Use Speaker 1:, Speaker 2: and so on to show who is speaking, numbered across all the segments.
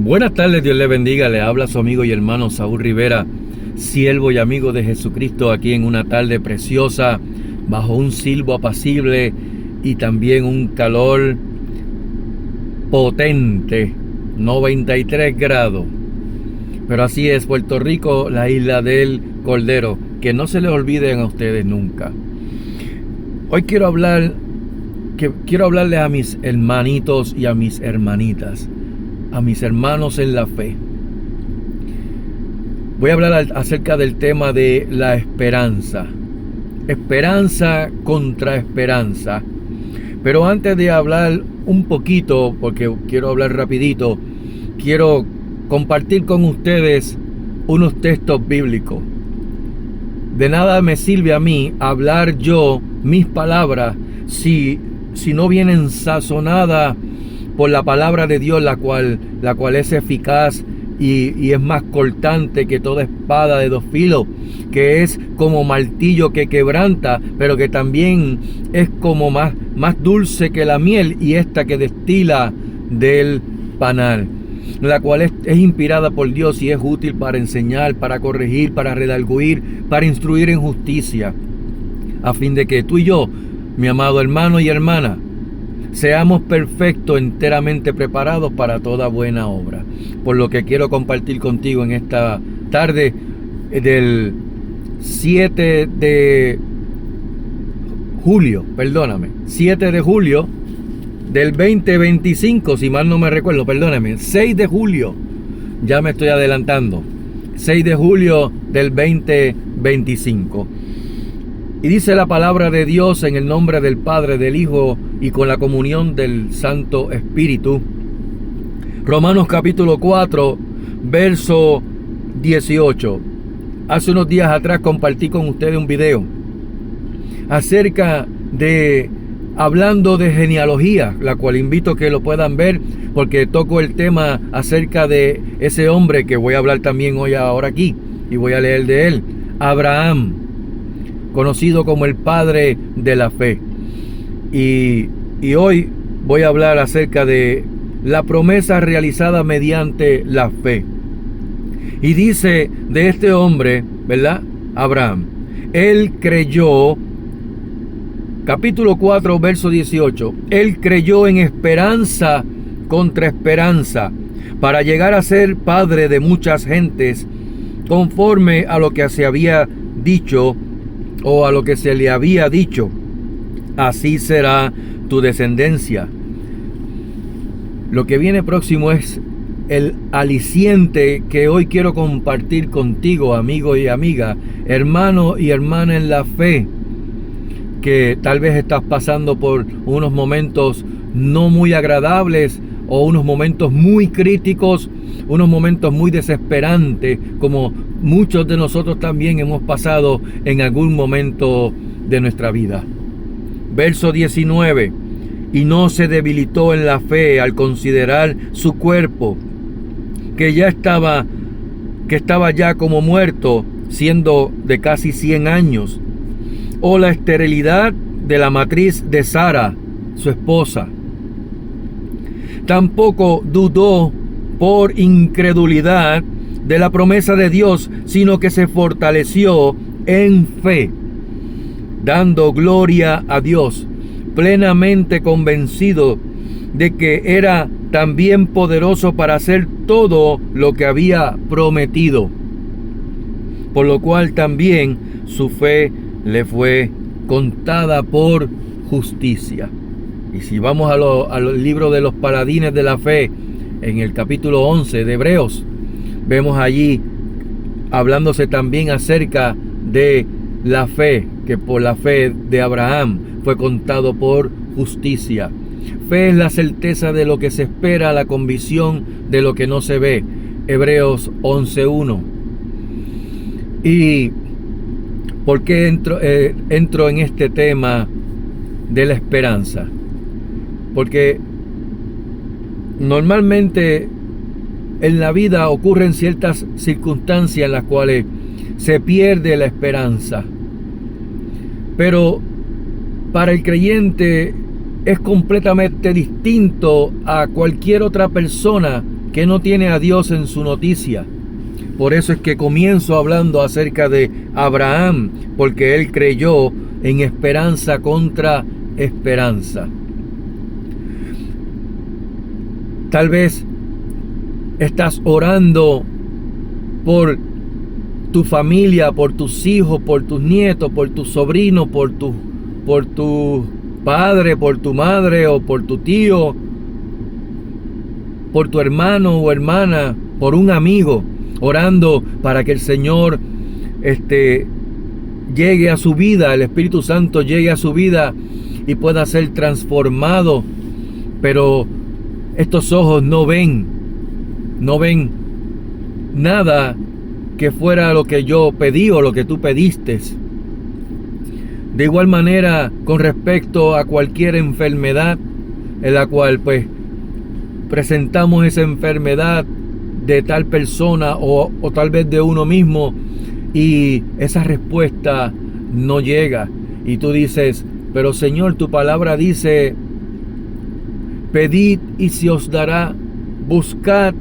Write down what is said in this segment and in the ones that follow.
Speaker 1: Buenas tardes, Dios le bendiga. Le habla su amigo y hermano Saúl Rivera, siervo y amigo de Jesucristo, aquí en una tarde preciosa, bajo un silbo apacible y también un calor potente, 93 grados. Pero así es, Puerto Rico, la isla del Cordero, que no se les olviden a ustedes nunca. Hoy quiero hablarles a mis hermanitos y a mis hermanitas, a mis hermanos en la fe. Voy a hablar acerca del tema de la esperanza. Esperanza contra esperanza. Pero antes de hablar un poquito, porque quiero hablar rapidito, quiero compartir con ustedes unos textos bíblicos. De nada me sirve a mí hablar yo mis palabras si no vienen sazonadas por la palabra de Dios, la cual es eficaz y es más cortante que toda espada de dos filos, que es como martillo que quebranta, pero que también es como más dulce que la miel, y esta que destila del panal, la cual es inspirada por Dios y es útil para enseñar, para corregir, para redarguir, para instruir en justicia, a fin de que tú y yo, mi amado hermano y hermana, seamos perfectos, enteramente preparados para toda buena obra. Por lo que quiero compartir contigo en esta tarde del 7 de julio, 7 de julio del 2025, si mal no me recuerdo, 6 de julio, ya me estoy adelantando, 6 de julio del 2025. Y dice la palabra de Dios en el nombre del Padre, del Hijo y con la comunión del Santo Espíritu. Romanos capítulo 4, verso 18. Hace unos días atrás compartí con ustedes un video acerca de hablando de genealogía, la cual invito a que lo puedan ver, porque toco el tema acerca de ese hombre que voy a hablar también ahora aquí, y voy a leer de él, Abraham, conocido como el padre de la fe. Y hoy voy a hablar acerca de la promesa realizada mediante la fe. Y dice de este hombre, ¿verdad? Abraham, él creyó, capítulo 4, verso 18, él creyó en esperanza contra esperanza, para llegar a ser padre de muchas gentes, conforme a lo que se había dicho, o a lo que se le había dicho: así será tu descendencia. Lo que viene próximo es el aliciente que hoy quiero compartir contigo, amigo y amiga, hermano y hermana en la fe, que tal vez estás pasando por unos momentos no muy agradables, o unos momentos muy críticos, unos momentos muy desesperantes, como muchos de nosotros también hemos pasado en algún momento de nuestra vida. Verso 19. Y no se debilitó en la fe al considerar su cuerpo, que estaba ya como muerto, siendo de casi 100 años, o la esterilidad de la matriz de Sara, su esposa. Tampoco dudó por incredulidad de la promesa de Dios, sino que se fortaleció en fe, dando gloria a Dios, plenamente convencido de que era también poderoso para hacer todo lo que había prometido, por lo cual también su fe le fue contada por justicia. Y si vamos al libro de los paladines de la fe, en el capítulo 11 de Hebreos, vemos allí hablándose también acerca de la fe, que por la fe de Abraham fue contado por justicia. Fe es la certeza de lo que se espera, la convicción de lo que no se ve. Hebreos 11:1. ¿Y por qué entro en este tema de la esperanza? Porque normalmente en la vida ocurren ciertas circunstancias en las cuales se pierde la esperanza. Pero para el creyente es completamente distinto a cualquier otra persona que no tiene a Dios en su noticia. Por eso es que comienzo hablando acerca de Abraham, porque él creyó en esperanza contra esperanza. Tal vez estás orando por tu familia, por tus hijos, por tus nietos, por tus sobrinos, por tu padre, por tu madre o por tu tío, por tu hermano o hermana, por un amigo, orando para que el Señor llegue a su vida, el Espíritu Santo llegue a su vida y pueda ser transformado. Pero estos ojos no ven nada que fuera lo que yo pedí o lo que tú pediste. De igual manera, con respecto a cualquier enfermedad en la cual pues presentamos esa enfermedad de tal persona o tal vez de uno mismo, y esa respuesta no llega, y tú dices: pero Señor, tu palabra dice: pedid y se os dará, buscad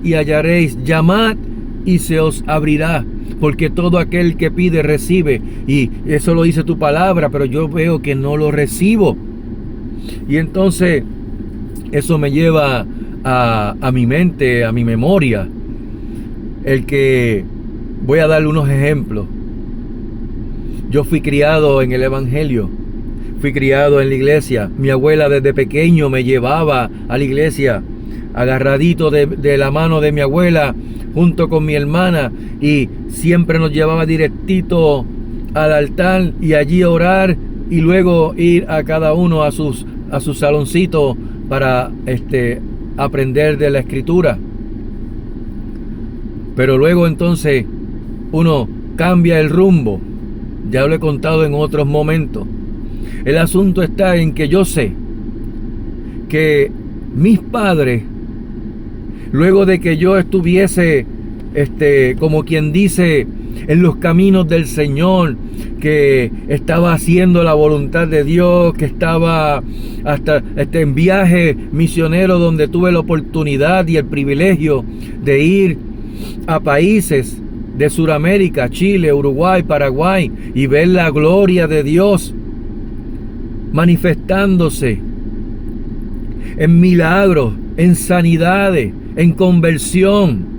Speaker 1: y hallaréis, llamad y se os abrirá, porque todo aquel que pide recibe. Y eso lo dice tu palabra, pero yo veo que no lo recibo. Y entonces eso me lleva a mi mente, a mi memoria, el que voy a darle unos ejemplos. Yo fui criado en el Evangelio, fui criado en la iglesia. Mi abuela desde pequeño me llevaba a la iglesia, agarradito de la mano de mi abuela, junto con mi hermana, y siempre nos llevaba directito al altar y allí orar, y luego ir a cada uno a su saloncito para aprender de la escritura. Pero luego entonces uno cambia el rumbo. Ya lo he contado en otros momentos. El asunto está en que yo sé que mis padres, luego de que yo estuviese, como quien dice, en los caminos del Señor, que estaba haciendo la voluntad de Dios, que estaba hasta en viaje misionero, donde tuve la oportunidad y el privilegio de ir a países de Sudamérica, Chile, Uruguay, Paraguay, y ver la gloria de Dios manifestándose en milagros, en sanidades, en conversión.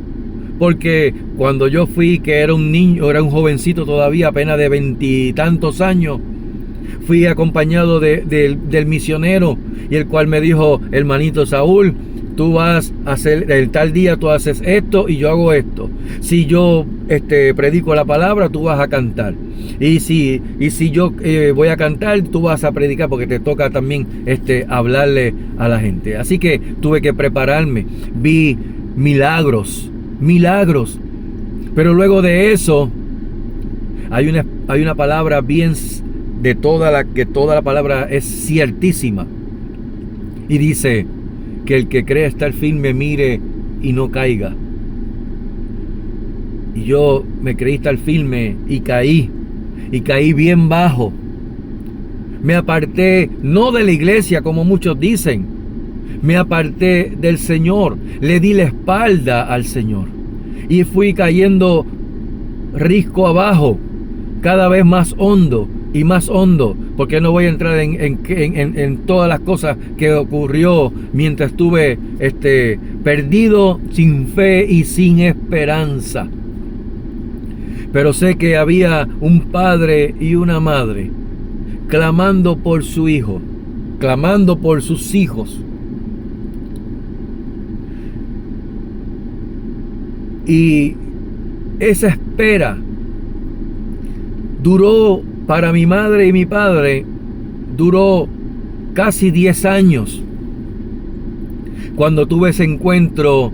Speaker 1: Porque cuando yo fui, que era un niño, era un jovencito todavía, apenas de 20 y tantos años, fui acompañado del misionero, y el cual me dijo: hermanito Saúl, tú vas a hacer, el tal día tú haces esto y yo hago esto. Si yo predico la palabra, tú vas a cantar. Y si yo voy a cantar, tú vas a predicar, porque te toca también hablarle a la gente. Así que tuve que prepararme. Vi milagros. Pero luego de eso hay una palabra bien de toda la palabra es ciertísima, y dice que el que cree estar firme mire y no caiga. Y yo me creí estar firme y caí bien bajo. Me aparté, no de la iglesia como muchos dicen, me aparté del Señor, le di la espalda al Señor y fui cayendo risco abajo, cada vez más hondo y más hondo, porque no voy a entrar en todas las cosas que ocurrió mientras estuve perdido, sin fe y sin esperanza. Pero sé que había un padre y una madre clamando por su hijo, clamando por sus hijos. Y esa espera duró, para mi madre y mi padre, duró casi 10 años. Cuando tuve ese encuentro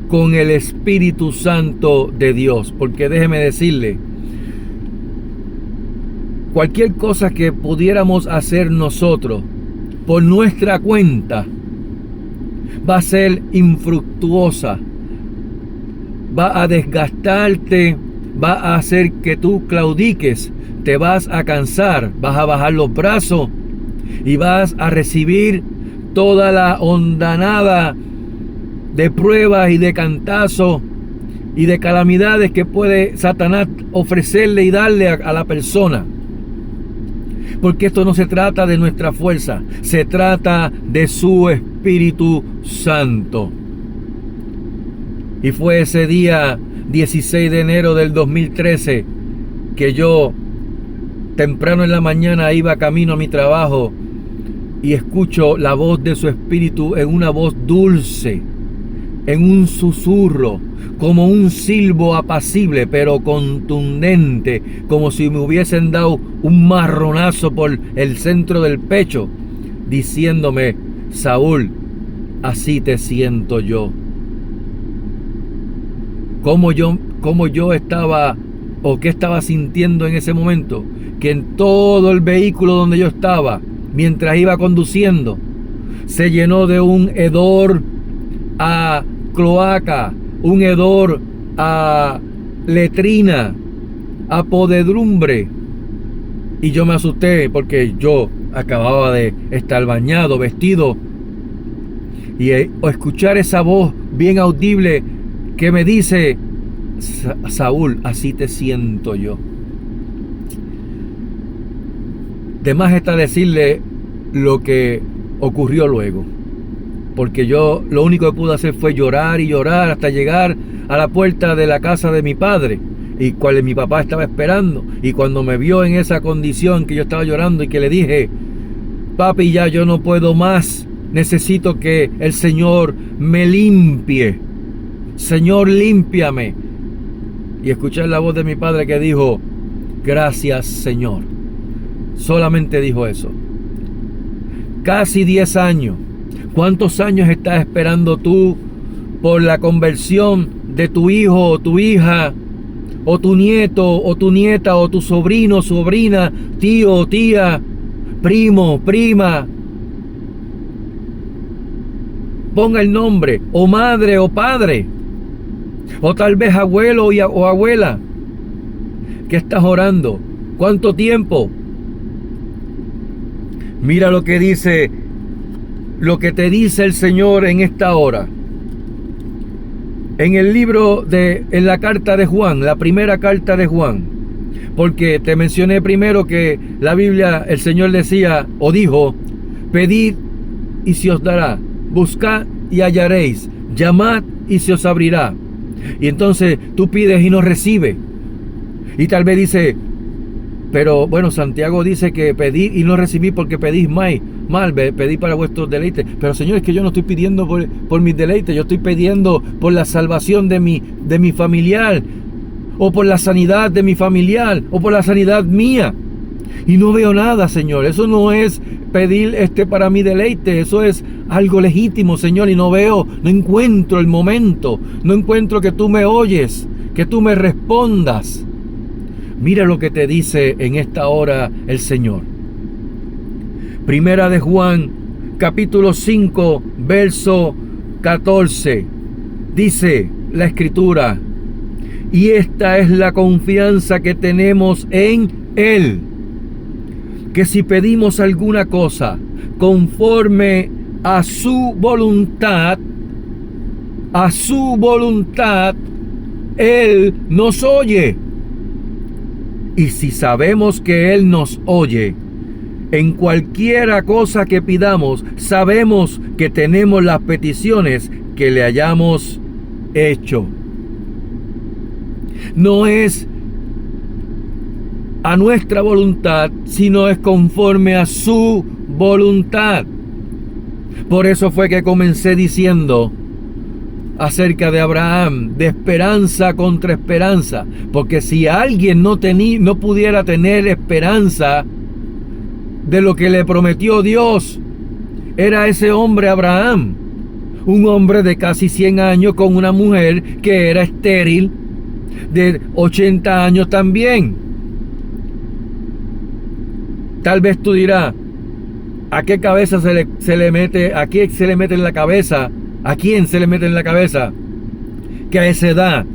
Speaker 1: con el Espíritu Santo de Dios. Porque déjeme decirle, cualquier cosa que pudiéramos hacer nosotros por nuestra cuenta va a ser infructuosa, va a desgastarte, va a hacer que tú claudiques, te vas a cansar, vas a bajar los brazos y vas a recibir toda la hondanada de pruebas y de cantazos y de calamidades que puede Satanás ofrecerle y darle a la persona. Porque esto no se trata de nuestra fuerza, se trata de su Espíritu Santo. Y fue ese día 16 de enero del 2013 que yo temprano en la mañana iba camino a mi trabajo y escucho la voz de su Espíritu en una voz dulce, en un susurro, como un silbo apacible pero contundente, como si me hubiesen dado un marronazo por el centro del pecho, diciéndome: Saúl, así te siento yo. ¿Cómo yo estaba, o qué estaba sintiendo en ese momento? Que en todo el vehículo donde yo estaba, mientras iba conduciendo, se llenó de un hedor a cloaca, un hedor a letrina, a podredumbre. Y yo me asusté porque yo acababa de estar bañado, vestido, y escuchar esa voz bien audible que me dice: Saúl, así te siento yo. De más está decirle lo que ocurrió luego, porque yo lo único que pude hacer fue llorar y llorar hasta llegar a la puerta de la casa de mi padre, y cual mi papá estaba esperando. Y cuando me vio en esa condición que yo estaba llorando y que le dije: papi, ya yo no puedo más, necesito que el Señor me limpie, Señor, límpiame. Y escuché la voz de mi padre que dijo: gracias, Señor. Solamente dijo eso. Casi 10 años. ¿Cuántos años estás esperando tú por la conversión de tu hijo o tu hija, o tu nieto o tu nieta, o tu sobrino, sobrina, tío o tía, primo, prima? Ponga el nombre, o madre o padre, o tal vez abuelo o abuela. ¿Qué estás orando? ¿Cuánto tiempo? Mira lo que dice, lo que te dice el Señor en esta hora. En el libro en la carta de Juan, la primera carta de Juan, porque te mencioné primero que la Biblia, el Señor decía o dijo: pedid y se os dará, buscad y hallaréis, llamad y se os abrirá. Y entonces tú pides y no recibes. Y tal vez dice: pero bueno, Santiago dice que pedid y no recibís porque pedís mal, pedid para vuestros deleites. Pero Señor, es que yo no estoy pidiendo por mis deleites, yo estoy pidiendo por la salvación de mi familiar, o por la sanidad de mi familiar, o por la sanidad mía. Y no veo nada, Señor. Eso no es pedir para mi deleite, eso es algo legítimo, Señor, y no encuentro el momento, no encuentro que tú me oyes, que tú me respondas. Mira lo que te dice en esta hora el Señor. Primera de Juan, capítulo 5, verso 14. Dice la Escritura: y esta es la confianza que tenemos en Él, que si pedimos alguna cosa conforme a su voluntad, Él nos oye. Y si sabemos que Él nos oye, en cualquiera cosa que pidamos, sabemos que tenemos las peticiones que le hayamos hecho. No es a nuestra voluntad, sino es conforme a su voluntad. Por eso fue que comencé diciendo acerca de Abraham, de esperanza contra esperanza, porque si alguien no pudiera tener esperanza de lo que le prometió Dios, era ese hombre Abraham, un hombre de casi 100 años con una mujer que era estéril, de 80 años también. Tal vez tú dirás: ¿a qué cabeza se le mete? ¿A quién se le mete en la cabeza? ¿A quién se le mete en la cabeza que a esa edad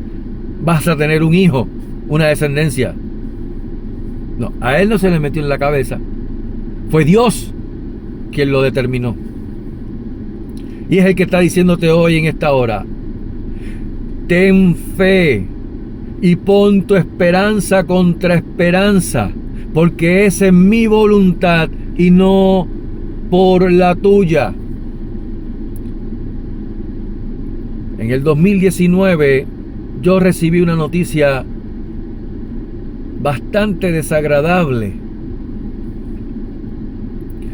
Speaker 1: vas a tener un hijo, una descendencia? No, a él no se le metió en la cabeza. Fue Dios quien lo determinó. Y es el que está diciéndote hoy en esta hora. Ten fe y pon tu esperanza contra esperanza, porque es en mi voluntad y no por la tuya. En el 2019 yo recibí una noticia bastante desagradable.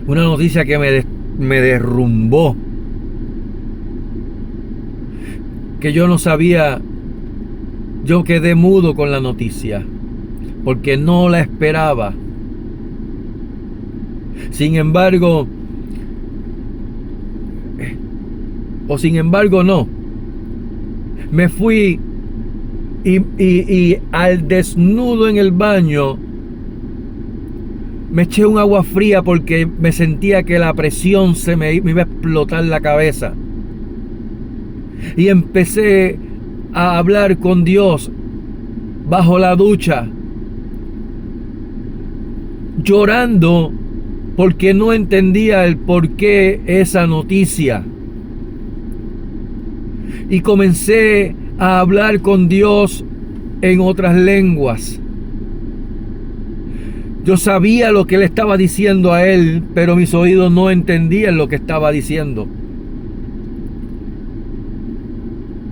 Speaker 1: Una noticia que me derrumbó. Que yo no sabía. Yo quedé mudo con la noticia. Porque no la esperaba. Sin embargo no. Me fui y al desnudo en el baño me eché un agua fría porque me sentía que la presión me iba a explotar la cabeza. Y empecé a hablar con Dios bajo la ducha, llorando porque no entendía el por qué esa noticia. Y comencé a hablar con Dios en otras lenguas. Yo sabía lo que le estaba diciendo a él, pero mis oídos no entendían lo que estaba diciendo.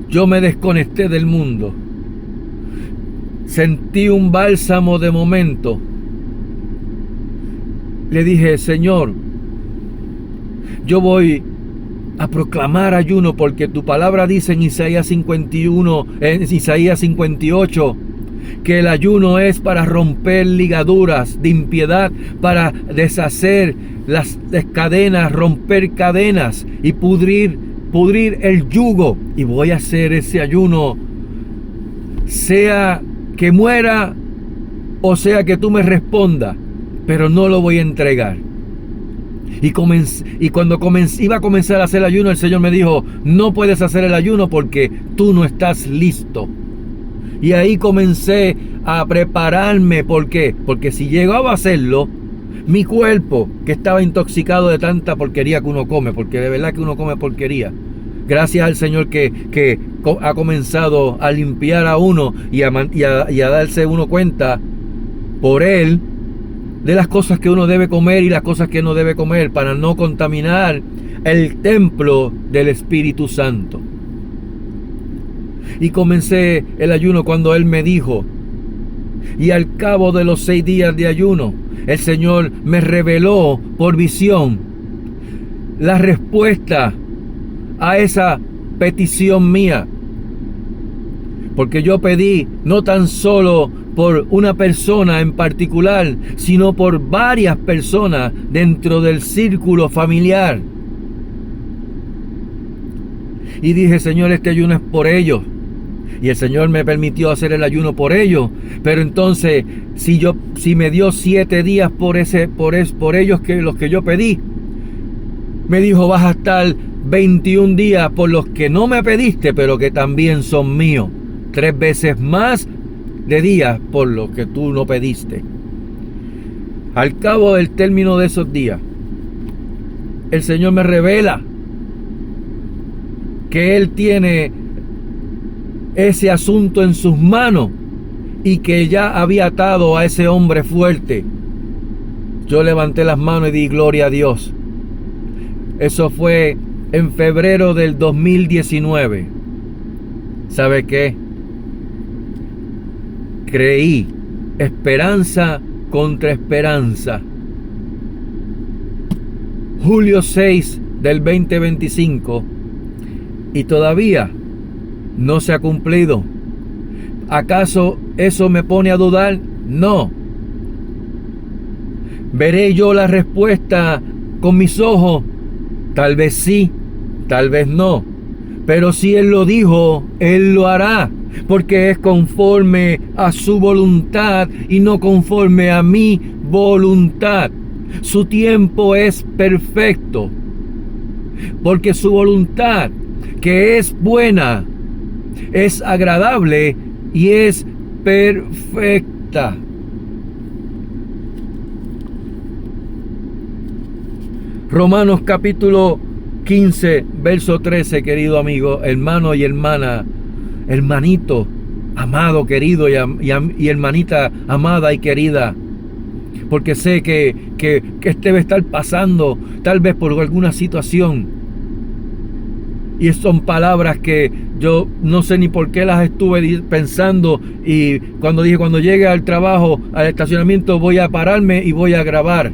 Speaker 1: Yo me desconecté del mundo. Sentí un bálsamo de momento. Le dije: Señor, yo voy a proclamar ayuno porque tu palabra dice en Isaías 51, en Isaías 58, que el ayuno es para romper ligaduras de impiedad, para deshacer las cadenas, romper cadenas y pudrir el yugo. Y voy a hacer ese ayuno, sea que muera o sea que tú me respondas, pero no lo voy a entregar. Y cuando iba a comenzar a hacer el ayuno, el Señor me dijo: no puedes hacer el ayuno porque tú no estás listo. Y ahí comencé a prepararme. ¿Por qué? Porque si llegaba a hacerlo, mi cuerpo, que estaba intoxicado de tanta porquería que uno come, porque de verdad que uno come porquería, gracias al Señor que ha comenzado a limpiar a uno y a darse uno cuenta por Él de las cosas que uno debe comer y las cosas que no debe comer, para no contaminar el templo del Espíritu Santo. Y comencé el ayuno cuando Él me dijo, y al cabo de los 6 días de ayuno, el Señor me reveló por visión la respuesta a esa petición mía. Porque yo pedí no tan solo por una persona en particular, sino por varias personas dentro del círculo familiar. Y dije: Señor, este ayuno es por ellos. Y el Señor me permitió hacer el ayuno por ellos. Pero entonces, si me dio 7 días por ellos, que los que yo pedí, me dijo: vas a estar 21 días por los que no me pediste, pero que también son míos. 3 veces más de días por los que tú no pediste. Al cabo del término de esos días, el Señor me revela que Él tiene ese asunto en sus manos y que ya había atado a ese hombre fuerte. Yo levanté las manos y di gloria a Dios. Eso fue en febrero del 2019. ¿Sabe qué? Creí esperanza contra esperanza. Julio 6 del 2025 y todavía no se ha cumplido. ¿Acaso eso me pone a dudar? No. ¿Veré yo la respuesta con mis ojos? Tal vez sí, tal vez no. Pero si Él lo dijo, Él lo hará, porque es conforme a su voluntad y no conforme a mi voluntad. Su tiempo es perfecto, porque su voluntad, que es buena, es agradable y es perfecta. Romanos capítulo 15, verso 13, querido amigo, hermano y hermana, hermanito, amado, querido y hermanita amada y querida, porque sé que debe estar pasando tal vez por alguna situación, y son palabras que yo no sé ni por qué las estuve pensando, y cuando llegue al trabajo, al estacionamiento, voy a pararme y voy a grabar.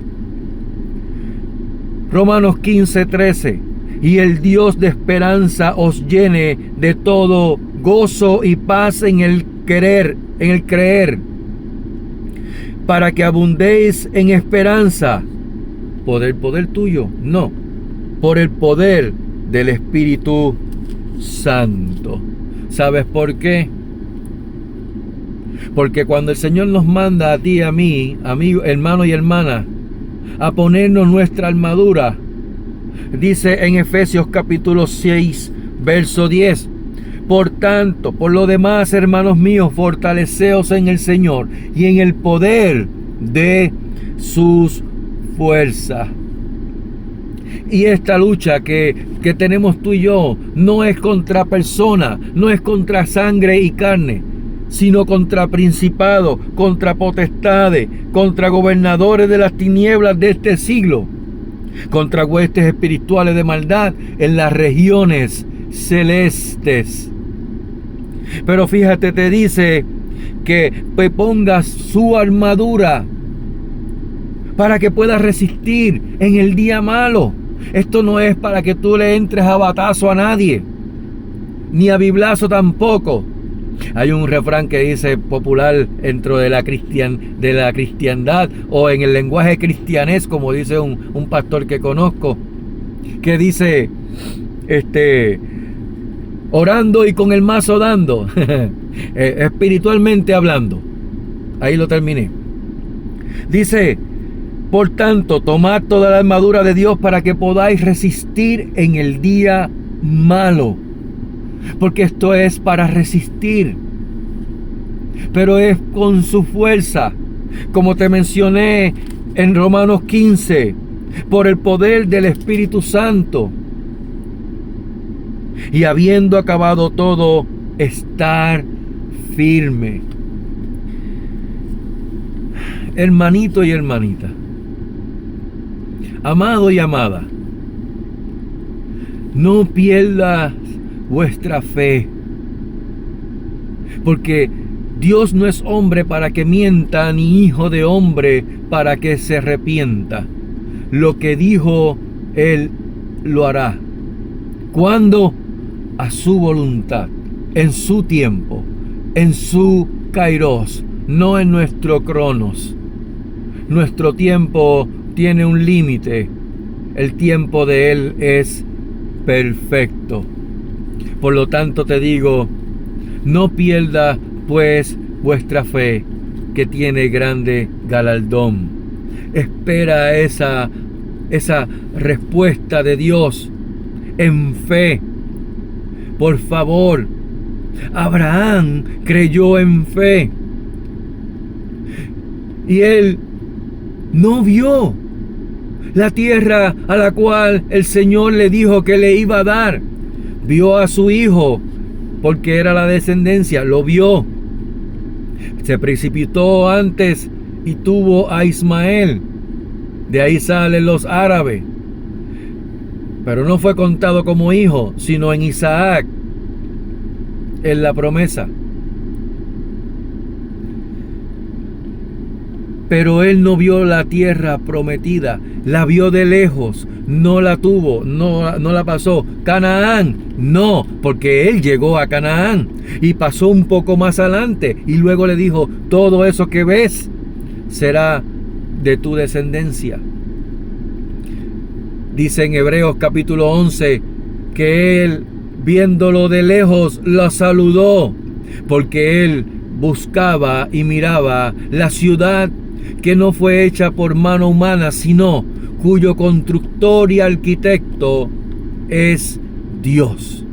Speaker 1: Romanos 15, 13. Y el Dios de esperanza os llene de todo gozo y paz en el creer, para que abundéis en esperanza. ¿Por el poder tuyo? No, por el poder del Espíritu Santo. ¿Sabes por qué? Porque cuando el Señor nos manda a ti y a mí, amigo, hermano y hermana, a ponernos nuestra armadura, dice en Efesios capítulo 6, verso 10: por tanto, por lo demás, hermanos míos, fortaleceos en el Señor y en el poder de sus fuerzas. Y esta lucha que tenemos tú y yo no es contra personas, no es contra sangre y carne, sino contra principados, contra potestades, contra gobernadores de las tinieblas de este siglo, contra huestes espirituales de maldad en las regiones celestes. Pero fíjate, te dice que te pongas su armadura para que puedas resistir en el día malo. Esto no es para que tú le entres a batazo a nadie, ni a biblazo tampoco. Hay un refrán que dice popular dentro de la cristiandad, o en el lenguaje cristianés, como dice un pastor que conozco, que dice, orando y con el mazo dando, espiritualmente hablando. Ahí lo terminé. Dice: por tanto, tomad toda la armadura de Dios para que podáis resistir en el día malo. Porque esto es para resistir, pero es con su fuerza, como te mencioné en Romanos 15, por el poder del Espíritu Santo. Y habiendo acabado todo, estar firme. Hermanito y hermanita, amado y amada, no pierdas vuestra fe, porque Dios no es hombre para que mienta, ni hijo de hombre para que se arrepienta. Lo que dijo, Él lo hará. ¿Cuándo? A su voluntad, en su tiempo, en su kairos, no en nuestro cronos. Nuestro tiempo tiene un límite. El tiempo de Él es perfecto. Por lo tanto te digo, no pierda pues vuestra fe, que tiene grande galardón. Espera esa respuesta de Dios en fe. Por favor, Abraham creyó en fe y él no vio la tierra a la cual el Señor le dijo que le iba a dar. Vio a su hijo, porque era la descendencia, lo vio. Se precipitó antes y tuvo a Ismael. De ahí salen los árabes. Pero no fue contado como hijo, sino en Isaac, en la promesa. Pero él no vio la tierra prometida, la vio de lejos, no la tuvo, no la pasó. Canaán, no, porque él llegó a Canaán y pasó un poco más adelante y luego le dijo: todo eso que ves será de tu descendencia. Dice en Hebreos capítulo 11 que él, viéndolo de lejos, la saludó, porque él buscaba y miraba la ciudad que no fue hecha por mano humana, sino cuyo constructor y arquitecto es Dios.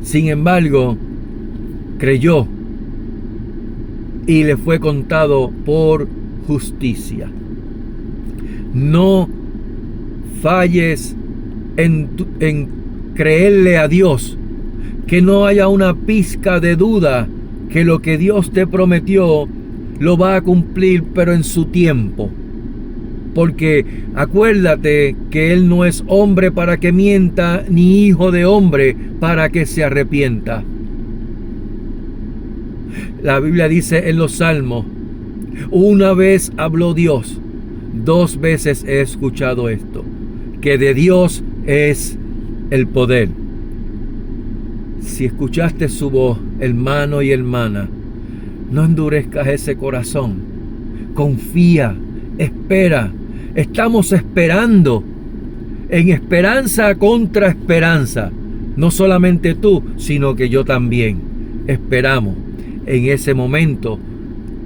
Speaker 1: Sin embargo, creyó y le fue contado por justicia. No falles en creerle a Dios, que no haya una pizca de duda que lo que Dios te prometió lo va a cumplir, pero en su tiempo. Porque acuérdate que Él no es hombre para que mienta, ni hijo de hombre para que se arrepienta. La Biblia dice en los Salmos, una vez habló Dios, 2 veces he escuchado esto, que de Dios es el poder. Si escuchaste su voz, hermano y hermana, no endurezcas ese corazón. Confía, espera. Estamos esperando, en esperanza contra esperanza. No solamente tú, sino que yo también. Esperamos en ese momento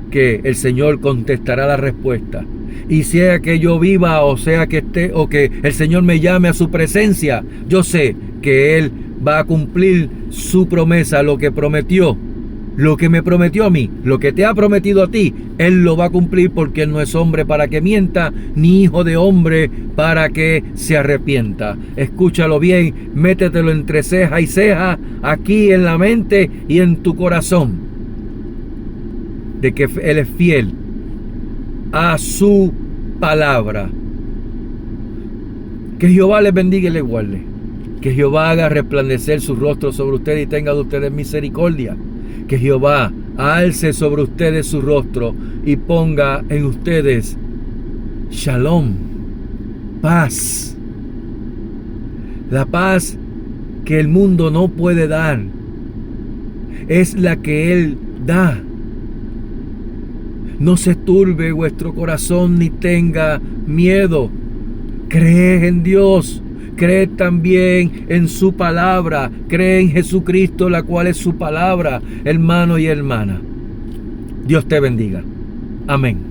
Speaker 1: que el Señor contestará la respuesta. Y sea que yo viva o sea que esté, o que el Señor me llame a su presencia, yo sé que Él va a cumplir su promesa, lo que prometió, lo que me prometió a mí, lo que te ha prometido a ti, Él lo va a cumplir, porque Él no es hombre para que mienta, ni hijo de hombre para que se arrepienta. Escúchalo bien, métetelo entre ceja y ceja, aquí en la mente y en tu corazón, de que Él es fiel a su palabra. Que Jehová les bendiga y les guarde. Que Jehová haga resplandecer su rostro sobre ustedes y tenga de ustedes misericordia. Que Jehová alce sobre ustedes su rostro y ponga en ustedes shalom, paz. La paz que el mundo no puede dar es la que Él da. No se turbe vuestro corazón ni tenga miedo. Creed en Dios. Cree también en su palabra. Cree en Jesucristo, la cual es su palabra, hermano y hermana. Dios te bendiga. Amén.